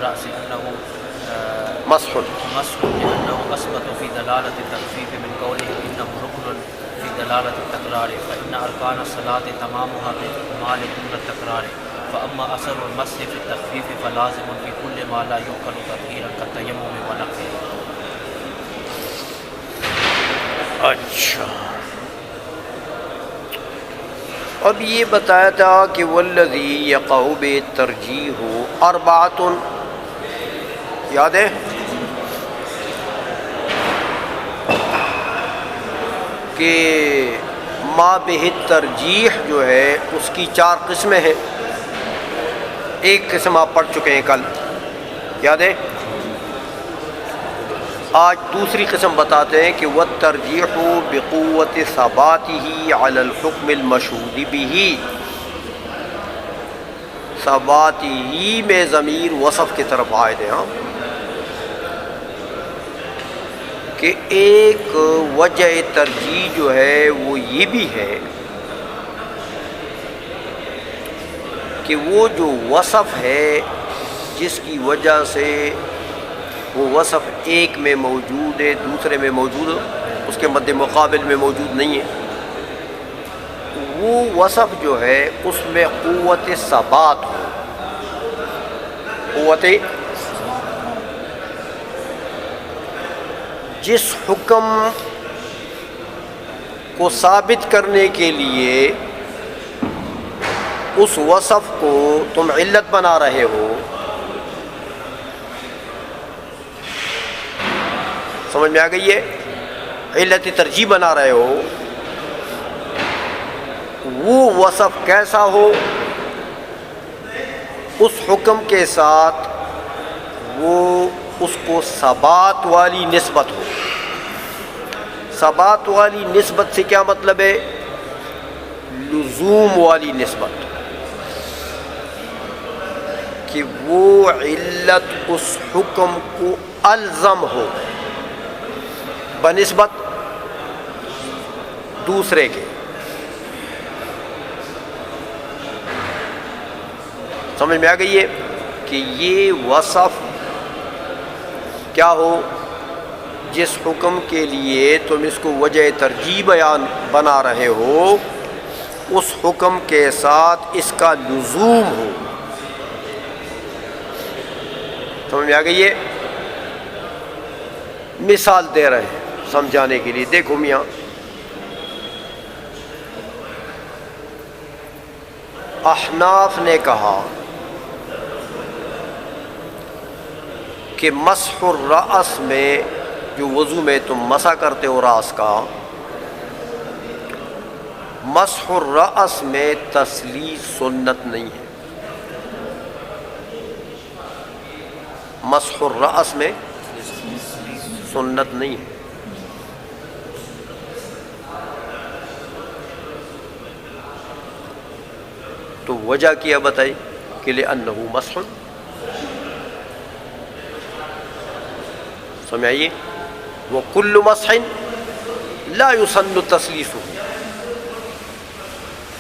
الرأس أنه مسح مسح لأنه أثبت في دلالة التخفيف من قولهم إنه ركن في دلالة التكرار، فإن أركان الصلاة تمامها بالإكمال دون التكرار، فأما أثر المسح في التخفيف فلازم في كل ما لا يؤكل تطهيرا كالتيمم ونحوه. اچھا، اب یہ بتایا تھا کہ والذی یقع بالترجیح اربعۃ، یاد ہے کہ ما بہ ترجیح جو ہے اس کی 4 قسمیں ہیں. ایک قسم آپ پڑھ چکے ہیں کل، یاد ہے. آج دوسری قسم بتاتے ہیں کہ والترجیح بقوت ثباتہ علی الحکم المشہود بہ. ثباتہ میں ضمیر وصف کی طرف عائد ہے، ہاں، کہ ایک وجہ ترجیح جو ہے وہ یہ بھی ہے کہ وہ جو وصف ہے جس کی وجہ سے وہ وصف ایک میں موجود ہے دوسرے میں موجود اس کے مد مقابل میں موجود نہیں ہے، وہ وصف جو ہے اس میں قوت ثبات ہو. قوت جس حکم کو ثابت کرنے کے لیے اس وصف کو تم علت بنا رہے ہو، سمجھ میں آ گئی ہے، علت ترجیح بنا رہے ہو، وہ وصف کیسا ہو؟ اس حکم کے ساتھ وہ اس کو ثبات والی نسبت ہو. ثبات والی نسبت سے کیا مطلب ہے؟ لزوم والی نسبت، کہ وہ علت اس حکم کو الزم ہو بنسبت دوسرے کے. سمجھ میں آ گئی ہے کہ یہ وصف کیا ہو؟ جس حکم کے لیے تم اس کو وجہ ترجیح بیان بنا رہے ہو اس حکم کے ساتھ اس کا لزوم ہو. سمجھ میں آ گئی ہے؟ مثال دے رہے ہیں سمجھانے کے لیے. دیکھو میاں، احناف نے کہا کہ مسح الرأس میں جو وضو میں تم مسح کرتے ہو راس کا، مسح الرأس میں تسلیث سنت نہیں ہے. مسح الرأس میں سنت نہیں ہے. تو وجہ کیا بتائی کہ لأنہ مسح، سمجھائیے، وَكُلُّ مَسْحٍ لَا يُسَنُّ تَسْلِيثُهُ.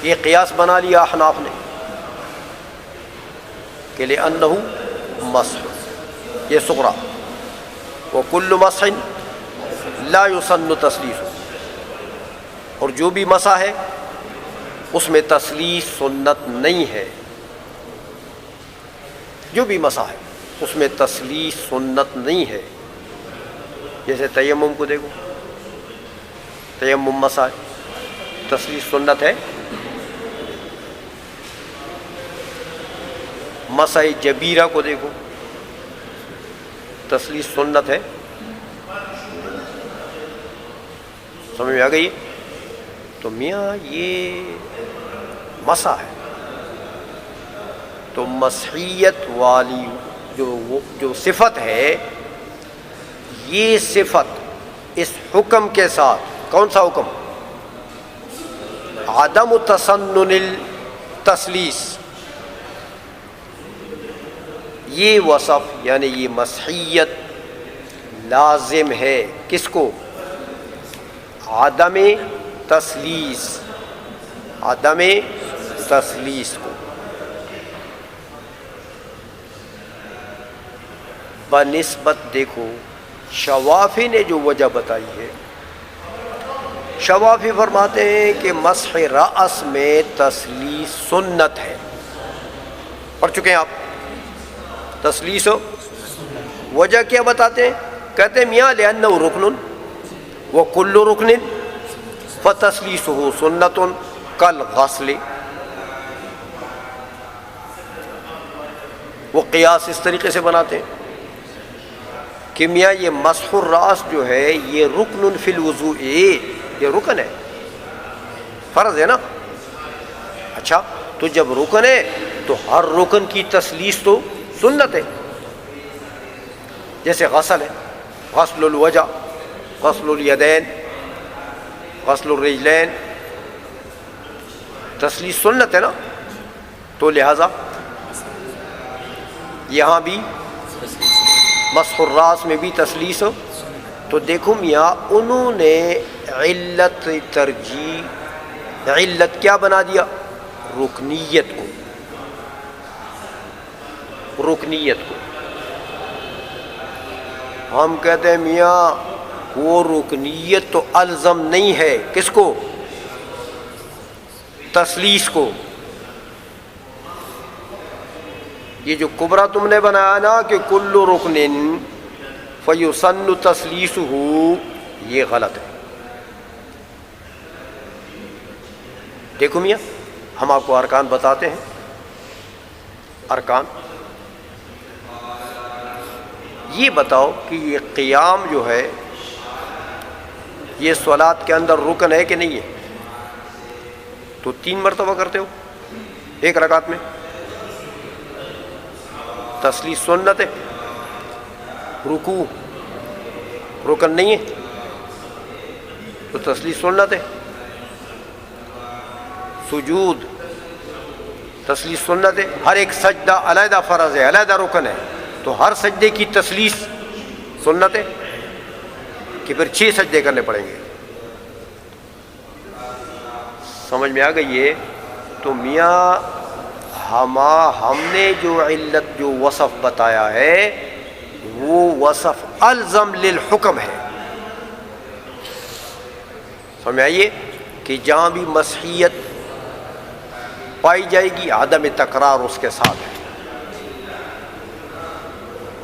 یہ قیاس بنا لیا احناف نے کہ لأنہ مسح، یہ صغرا، وَكُلُّ مَسْحٍ لَا يُسَنُّ تَسْلِيثُهُ، اور جو بھی مسح ہے اس میں تسلیث سنت نہیں ہے. جو بھی مسح ہے اس میں تسلیث سنت نہیں ہے. جیسے تیمم کو دیکھو، تیمم مسح ہے، تسلیث سنت ہے. مسح جبیرہ کو دیکھو، تسلیث سنت ہے. سمجھ میں آ گئی؟ تو میاں یہ مسح ہے، تو مسحیت والی جو صفت ہے، یہ صفت اس حکم کے ساتھ، کون سا حکم؟ عدم تسنن التسلیث. یہ وصف یعنی یہ مسحیت لازم ہے کس کو؟ عدم تسلیث، عدم تسلیث کو. بنسبت دیکھو شوافی نے جو وجہ بتائی ہے، شوافی فرماتے ہیں کہ مسح رأس میں تسلیس سنت ہے. پڑھ چکے ہیں آپ تسلیس. وجہ کیا بتاتے ہیں؟ کہتے ہیں میاں لأنہ رکن وکل رکن فتسلیسہ سنت کالغسل. وہ قیاس اس طریقے سے بناتے ہیں کہ میاں یہ مسح الراس جو ہے یہ رکن فی الوضوء، یہ رکن ہے، فرض ہے نا. اچھا تو جب رکن ہے تو ہر رکن کی تسلیس تو سنت ہے. جیسے غسل ہے، غسل الوجہ، غسل الیدین، غسل الرجلین، تسلیس سنت ہے نا. تو لہذا یہاں بھی مسح الراس میں بھی تسلیس. تو دیکھو میاں انہوں نے علت ترجیح، علت کیا بنا دیا؟ رکنیت کو، رکنیت کو. ہم کہتے ہیں میاں وہ رکنیت تو الزم نہیں ہے، کس کو؟ تسلیس کو. یہ جو کبرا تم نے بنایا نا کہ کل رکن فیسن تسلیسہ، یہ غلط ہے. دیکھو میاں ہم آپ کو ارکان بتاتے ہیں. ارکان یہ بتاؤ کہ یہ قیام جو ہے یہ صلاۃ کے اندر رکن ہے کہ نہیں ہے؟ تو 3 مرتبہ کرتے ہو ایک رکعت میں. تسلیس سنت ہے، رکوع رکن نہیں ہے تو تسلیس سنت ہے، سجود تسلیس سنت ہے. ہر ایک سجدہ علیحدہ فرض ہے، علیحدہ رکن ہے، تو ہر سجدے کی تسلیس سنت ہے کہ پھر 6 سجدے کرنے پڑیں گے. سمجھ میں آ گئی ہے؟ تو میاں ہم نے جو علت جو وصف بتایا ہے وہ وصف الزم للحکم ہے. سمجھ آئیے کہ جہاں بھی مسحیت پائی جائے گی عدم تکرار اس کے ساتھ ہے.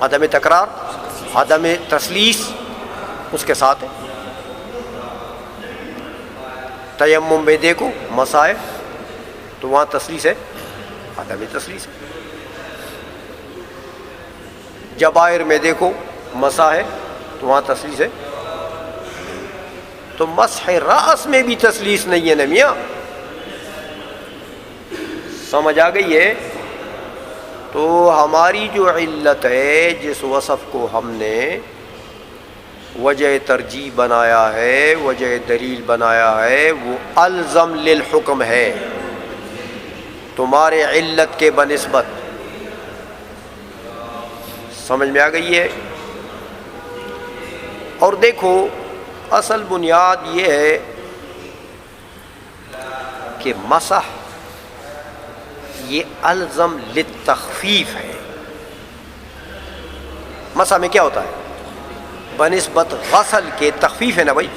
عدم تکرار، عدم تسلیس اس کے ساتھ ہے. تیمم میں دیکھو مسائل تو وہاں تسلیس ہے، عدم تسلیس ہے. جبائر میں دیکھو مسا ہے تو وہاں تسلیس ہے. تو مسح راس میں بھی تسلیس نہیں ہے نا میاں. سمجھ آ گئی ہے؟ تو ہماری جو علت ہے جس وصف کو ہم نے وجہ ترجیح بنایا ہے، وجہ دلیل بنایا ہے، وہ الزم للحکم ہے تمہارے علت کے بنسبت. سمجھ میں آ گئی ہے؟ اور دیکھو اصل بنیاد یہ ہے کہ مسح یہ الزم للتخفیف ہے. مسح میں کیا ہوتا ہے؟ بنسبت غسل کے تخفیف ہے نا بھائی.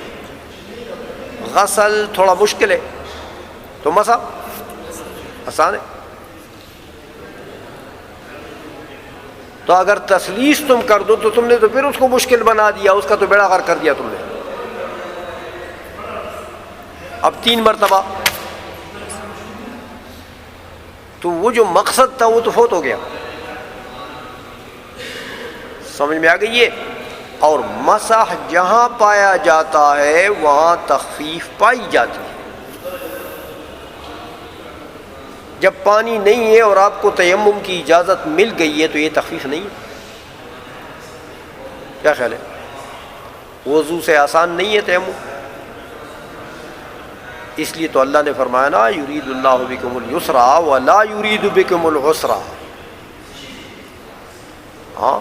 غسل تھوڑا مشکل ہے تو مسح آسان ہے. تو اگر تسلیس تم کر دو تو تم نے تو پھر اس کو مشکل بنا دیا، اس کا تو بیڑا غرق کر دیا تم نے. اب 3 مرتبہ تو وہ جو مقصد تھا وہ تو فوت ہو گیا. سمجھ میں آ گئی ہے؟ اور مسح جہاں پایا جاتا ہے وہاں تخفیف پائی جاتی ہے. جب پانی نہیں ہے اور آپ کو تیمم کی اجازت مل گئی ہے تو یہ تخفیف نہیں ہے. کیا خیال ہے؟ وضو سے آسان نہیں ہے تیمم. اس لیے تو اللہ نے فرمایا نا یرید اللہ بکم اليسر ولا یرید بکم العسر. ہاں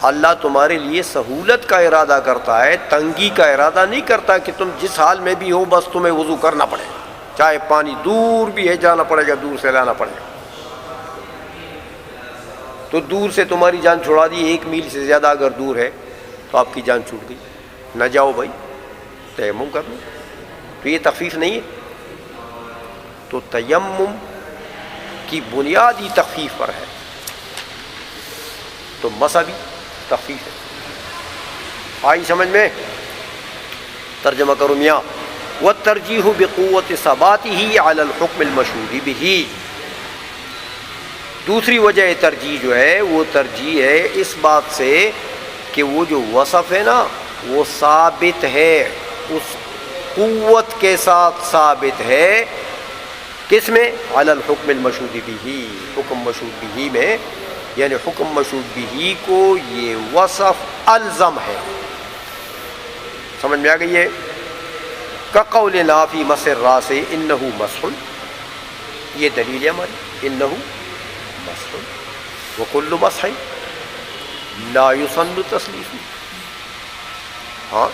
اللہ تمہارے لیے سہولت کا ارادہ کرتا ہے، تنگی کا ارادہ نہیں کرتا کہ تم جس حال میں بھی ہو بس تمہیں وضو کرنا پڑے، چاہے پانی دور بھی ہے جانا پڑے گا، دور سے لانا پڑے گا. تو دور سے تمہاری جان چھڑا دی، 1 میل سے زیادہ اگر دور ہے تو آپ کی جان چھوٹ گئی، نہ جاؤ بھائی، تیمم کر لو. تو یہ تخفیف نہیں ہے. تو تیمم کی بنیادی تخفیف پر ہے، تو مسح بھی تخفیف ہے. آئی سمجھ میں؟ ترجمہ کرو میاں. والترجیح بقوت ثباتہ علی الحکم المشہور بہ. دوسری وجہ ترجیح جو ہے وہ ترجیح ہے اس بات سے کہ وہ جو وصف ہے نا وہ ثابت ہے، اس قوت کے ساتھ ثابت ہے. کس میں؟ علی الحکم المشہور بہ، حکم مشہور بہ میں، یعنی حکم مشہور بہ کو یہ وصف الزم ہے. سمجھ میں آ گئی ہے؟ کقولنا فی مسح الراس انہ مسح، یہ دلیل ہے ہماری، انہ مسح وکل مسح لا یسن تثلیث. ہاں،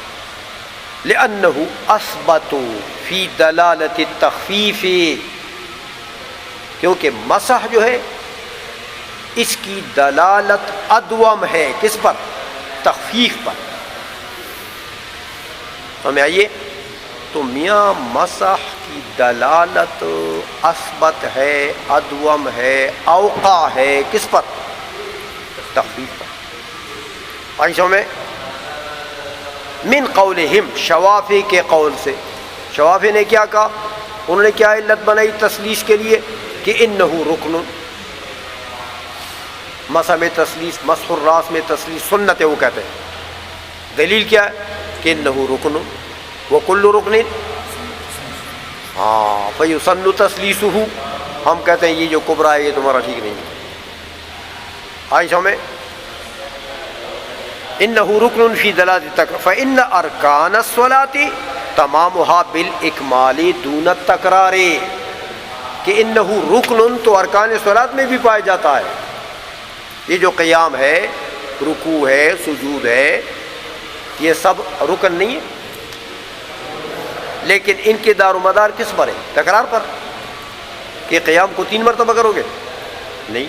لأنہ اثبت فی دلالت التخفیف، کیونکہ مسح جو ہے اس کی دلالت ادوم ہے، کس پر؟ تخفیف پر. ہمیں آئیے، تو میاں مسح کی دلالت اثبت ہے، ادوم ہے، اوقع ہے، کس پر؟ تخفیف پر. آئیشوں میں من قولہم، شوافی کے قول سے. شوافی نے کیا کہا؟ انہوں نے کیا علت بنائی تثلیث کے لیے کہ انہو رکن، مسح میں تثلیث، مسح الراس میں تثلیث سنت ہے، وہ کہتے ہیں. دلیل کیا ہے؟ کہ انہو رکن وکل رکن فیسن تثلیثہ. ہم کہتے ہیں یہ جو کبرا ہے یہ تمہارا ٹھیک نہیں ہے. آئی سمجھ؟ انہو رکن فی دلالت تک فإن ارکان الصلاۃ تمامها بالاکمال دون التکرار. کہ انہو رکن تو ارکان صلاۃ میں بھی پایا جاتا ہے. یہ جو قیام ہے، رکوع ہے، سجود ہے، یہ سب رکن نہیں ہے، لیکن ان کے دار و مدار کس پر ہے؟ تکرار پر. کہ قیام کو 3 مرتبہ کرو گے؟ نہیں،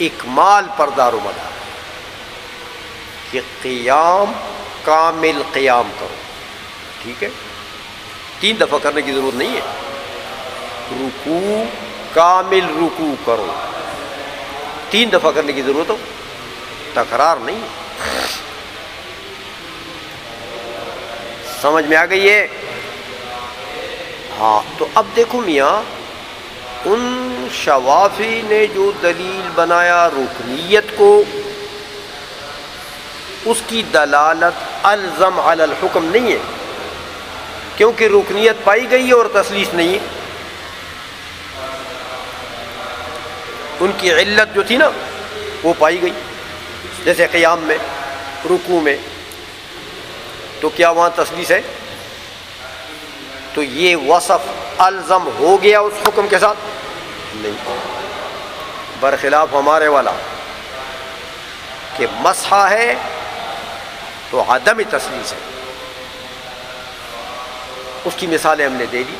اکمال پر دار و مدار، کہ قیام کامل قیام کرو. ٹھیک ہے، 3 دفعہ کرنے کی ضرورت نہیں ہے. رکوع کامل رکوع کرو، 3 دفعہ کرنے کی ضرورت ہو، تکرار نہیں ہے. سمجھ میں آ گئی ہے؟ ہاں. تو اب دیکھو میاں، ان شوافی نے جو دلیل بنایا رکنیت کو، اس کی دلالت الزم علی الحکم نہیں ہے، کیونکہ رکنیت پائی گئی ہے اور تثلیث نہیں ہے. ان کی علت جو تھی نا وہ پائی گئی، جیسے قیام میں، رکوع میں، تو کیا وہاں تثلیث ہے؟ تو یہ وصف الزم ہو گیا اس حکم کے ساتھ؟ نہیں، برخلاف ہمارے والا کہ مسح ہے تو عدم تثلیث ہے. اس کی مثالیں ہم نے دے دی.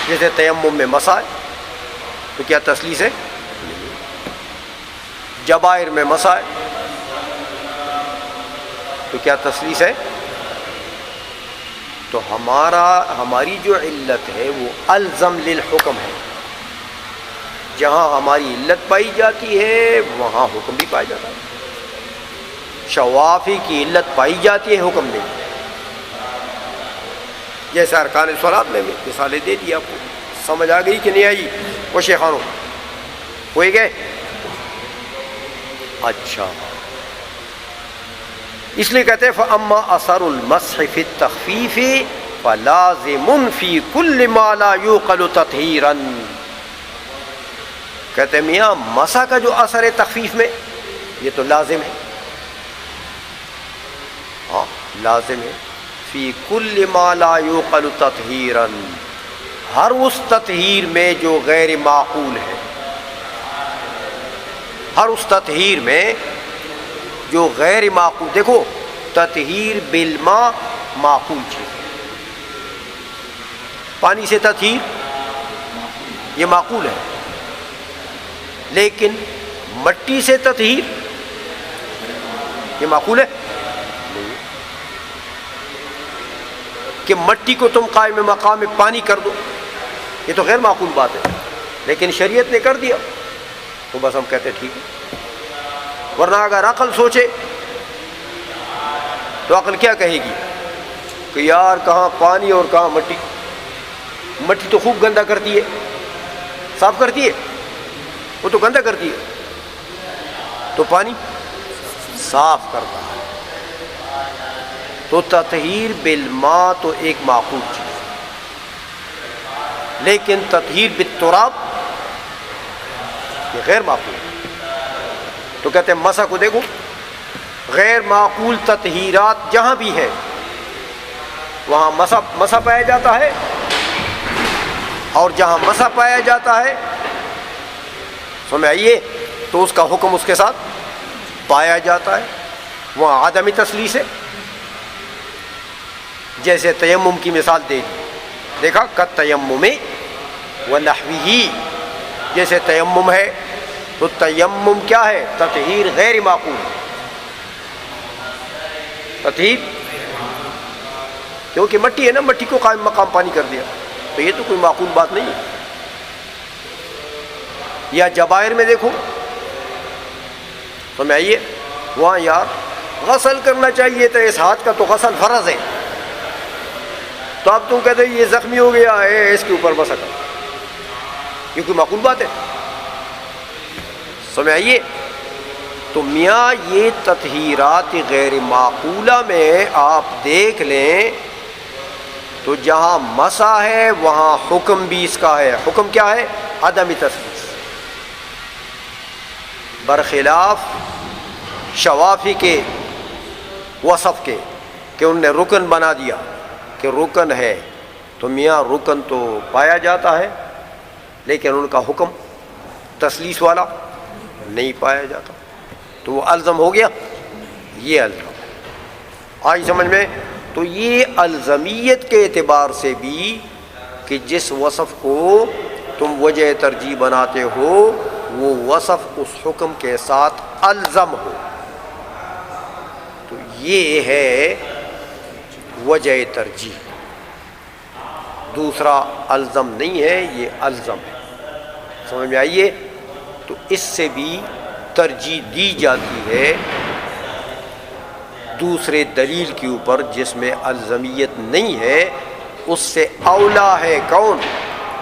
جیسے تیمم میں مسح ہے تو کیا تثلیث ہے؟ جبائر میں مسح ہے تو کیا تثلیث ہے؟ تو ہماری جو علت ہے وہ الزم للحکم ہے. جہاں ہماری علت پائی جاتی ہے وہاں حکم بھی پایا جاتا ہے. شوافی کی علت پائی جاتی ہے، حکم نہیں. جیسے ارکان صلاۃ میں مثالیں دے دی. آپ کو سمجھ آ گئی کہ نہیں آئی؟ وہ شیخانوں ہوئے گئے؟ اچھا، اس لیے کہتے ہیں فَأَمَّا أَثَرُ الْمَسْحِ فِي التَّخْفِيفِ فَلَازِمٌ فِي كُلِّ مَا لَا يُوقَلُ تَطْهِيرًا. کہتے ہیں میاں مسح کا جو اثر ہے تخفیف میں یہ تو لازم ہے. ہاں لازم ہے. فی کل ما لا یوقل تطہیرا، ہر اس تطہیر میں جو غیر معقول ہے. ہر اس تطہیر میں جو غیر معقول، دیکھو تطہیر بالماء معقول چیز ہے. پانی سے تطہیر یہ معقول ہے، لیکن مٹی سے تطہیر یہ معقول ہے؟ نہیں، کہ مٹی کو تم قائم مقام میں پانی کر دو، یہ تو غیر معقول بات ہے، لیکن شریعت نے کر دیا تو بس ہم کہتے ہیں ٹھیک ہے۔ ورنہ اگر عقل سوچے تو عقل کیا کہے گی کہ یار کہاں پانی اور کہاں مٹی، مٹی تو خوب گندا کرتی ہے، صاف کرتی ہے، وہ تو گندا کرتی ہے، تو پانی صاف کرتا ہے۔ تو تطہیر بالماء تو ایک معقول چیز، لیکن تطہیر بالتراب یہ غیر معقول ہے۔ تو کہتے ہیں مسح کو دیکھو، غیر معقول تطہیرات جہاں بھی ہے وہاں مسح پایا جاتا ہے، اور جہاں مسح پایا جاتا ہے سمجھ آئیے تو اس کا حکم اس کے ساتھ پایا جاتا ہے، وہاں عدم تسلیس ہے۔ جیسے تیمم کی مثال دے دی، دیکھا کت تیمم ونحوہ، جیسے تیمم ہے تو تیمم کیا ہے؟ تطہیر غیر معقول، تطہیر کیونکہ مٹی ہے نا، مٹی کو قائم مقام پانی کر دیا، تو یہ تو کوئی معقول بات نہیں ہے۔ یا جبائر میں دیکھو، سمجھ آئیے وہاں یار غسل کرنا چاہیے تھا، اس ہاتھ کا تو غسل فرض ہے، تو اب تم کہتے ہیں یہ زخمی ہو گیا ہے اس کے اوپر مسح کرو، یہ کوئی معقول بات ہے؟ سمجھ آئیے؟ تو میاں یہ تطہیرات غیر معقولہ میں آپ دیکھ لیں تو جہاں مسح ہے وہاں حکم بھی اس کا ہے، حکم کیا ہے؟ عدم تسلیس، برخلاف شوافی کے وصف کے کہ ان نے رکن بنا دیا کہ رکن ہے، تو میاں رکن تو پایا جاتا ہے لیکن ان کا حکم تسلیس والا نہیں پایا جاتا، تو وہ الزم ہو گیا، یہ الزم آئی سمجھ میں؟ تو یہ الزمیت کے اعتبار سے بھی کہ جس وصف کو تم وجہ ترجیح بناتے ہو وہ وصف اس حکم کے ساتھ الزم ہو، تو یہ ہے وجہ ترجیح۔ دوسرا الزم نہیں ہے، یہ الزم ہے، سمجھ میں آئیے؟ تو اس سے بھی ترجیح دی جاتی ہے دوسرے دلیل کے اوپر جس میں الزمیت نہیں ہے، اس سے اولا ہے کون؟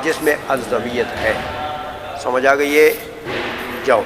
جس میں الزمیت ہے۔ سمجھ آ گئی ہے؟ جاؤ۔